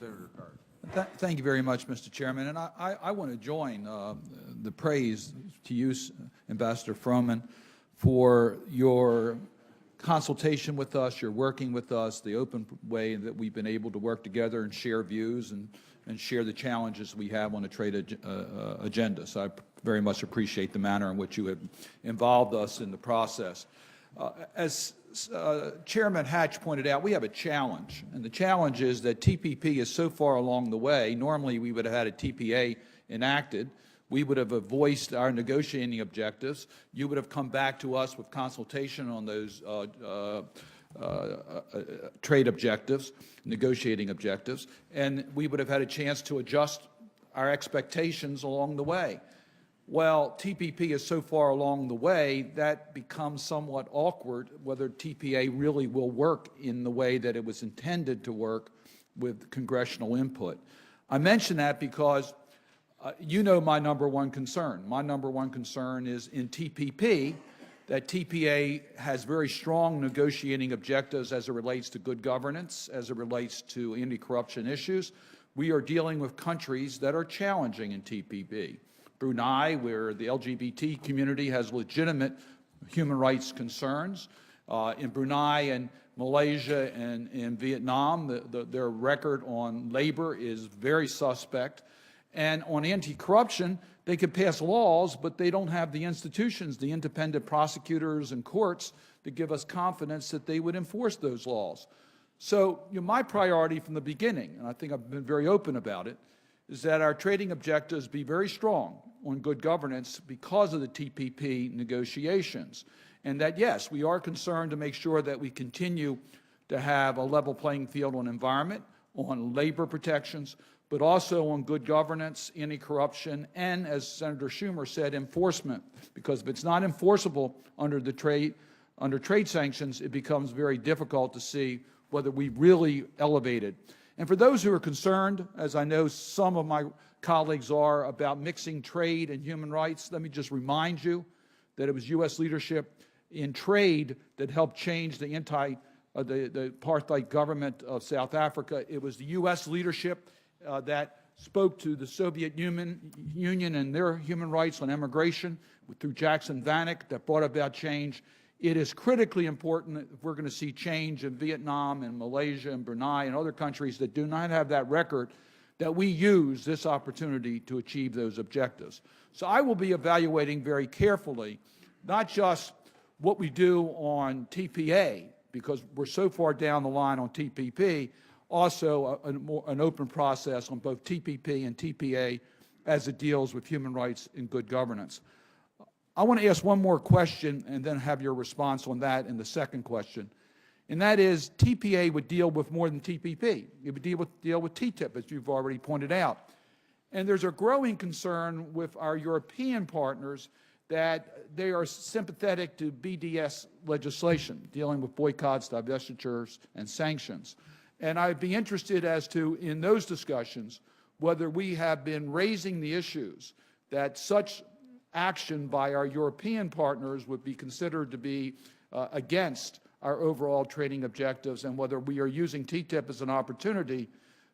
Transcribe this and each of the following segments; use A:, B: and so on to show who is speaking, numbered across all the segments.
A: Senator Cardin.
B: Thank you very much, Mr. Chairman. And I want to join the praise to you, Ambassador Froman, for your consultation with us, your working with us, the open way that we've been able to work together and share views and share the challenges we have on a trade agenda. So I very much appreciate the manner in which you have involved us in the process. As Chairman Hatch pointed out, we have a challenge, and the challenge is that TPP is so far along the way. Normally, we would have had a TPA enacted. We would have voiced our negotiating objectives. You would have come back to us with consultation on those trade objectives, negotiating objectives, and we would have had a chance to adjust our expectations along the way. Well, TPP is so far along the way that becomes somewhat awkward whether TPA really will work in the way that it was intended to work with congressional input. I mention that because you know my number one concern. My number one concern is in TPP that TPA has very strong negotiating objectives as it relates to good governance, as it relates to anti-corruption issues. We are dealing with countries that are challenging in TPP. Brunei, where the LGBT community has legitimate human rights concerns. In Brunei and Malaysia and in Vietnam, their record on labor is very suspect. And on anti-corruption, they can pass laws, but they don't have the institutions, the independent prosecutors and courts, to give us confidence that they would enforce those laws. So my priority from the beginning, and I think I've been very open about it, is that our trading objectives be very strong on good governance because of the TPP negotiations. And that, yes, we are concerned to make sure that we continue to have a level playing field on environment, on labor protections, but also on good governance, anti-corruption, and, as Senator Schumer said, enforcement. Because if it's not enforceable under trade sanctions, it becomes very difficult to see whether we really elevated. And for those who are concerned, as I know some of my colleagues are, about mixing trade and human rights, let me just remind you that it was U.S. leadership in trade that helped change the apartheid government of South Africa. It was the U.S. leadership that spoke to the Soviet Union and their human rights on immigration through Jackson Vanik that brought about change. It is critically important that if we're going to see change in Vietnam and Malaysia and Brunei and other countries that do not have that record, that we use this opportunity to achieve those objectives. So I will be evaluating very carefully, not just what we do on TPA, because we're so far down the line on TPP, also an open process on both TPP and TPA as it deals with human rights and good governance. I want to ask one more question and then have your response on that in the second question. And that is, TPA would deal with more than TPP. It would deal with TTIP, as you've already pointed out. And there's a growing concern with our European partners that they are sympathetic to BDS legislation, dealing with boycotts, divestitures, and sanctions. And I'd be interested as to, in those discussions, whether we have been raising the issues that such action by our European partners would be considered to be against our overall trading objectives, and whether we are using TTIP as an opportunity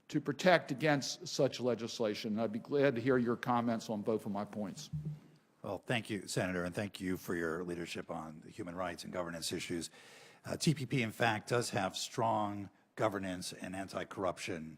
B: to protect against such legislation. I'd be glad to hear your comments on both of my points.
C: Well, thank you, Senator, and thank you for your leadership on the human rights and governance issues. TPP, in fact, does have strong governance and anti-corruption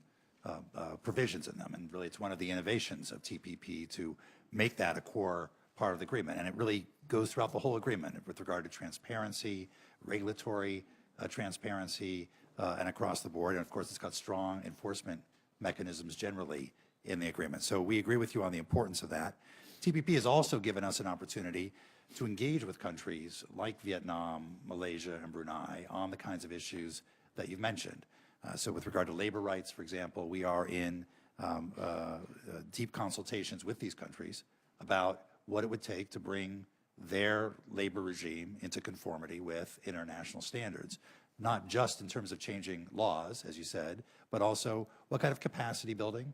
C: provisions in them, and really it's one of the innovations of TPP to make that a core part of the agreement, and it really goes throughout the whole agreement with regard to transparency, regulatory transparency, and across the board, and of course it's got strong enforcement mechanisms generally in the agreement. So we agree with you on the importance of that. TPP has also given us an opportunity to engage with countries like Vietnam, Malaysia, and Brunei on the kinds of issues that you've mentioned. So with regard to labor rights, for example, we are in deep consultations with these countries about what it would take to bring their labor regime into conformity with international standards, not just in terms of changing laws, as you said, but also what kind of capacity building,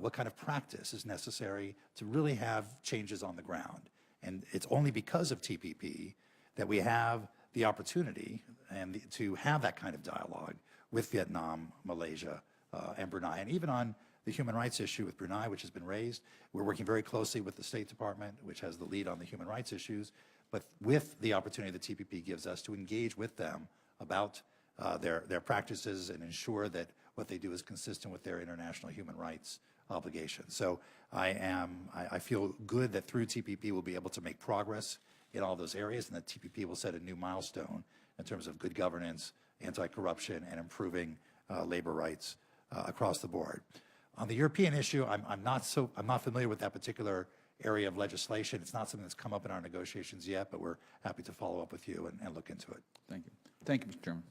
C: what kind of practice is necessary to really have changes on the ground. And it's only because of TPP that we have the opportunity to have that kind of dialogue with Vietnam, Malaysia, and Brunei. And even on the human rights issue with Brunei, which has been raised, we're working very closely with the State Department, which has the lead on the human rights issues, but with the opportunity the TPP gives us to engage with them about their practices and ensure that what they do is consistent with their international human rights obligations. So I feel good that through TPP we'll be able to make progress in all those areas, and that TPP will set a new milestone in terms of good governance, anti-corruption, and improving labor rights across the board. On the European issue, I'm not familiar with that particular area of legislation. It's not something that's come up in our negotiations yet, but we're happy to follow up with you and look into it.
B: Thank you. Thank you, Mr. Chairman.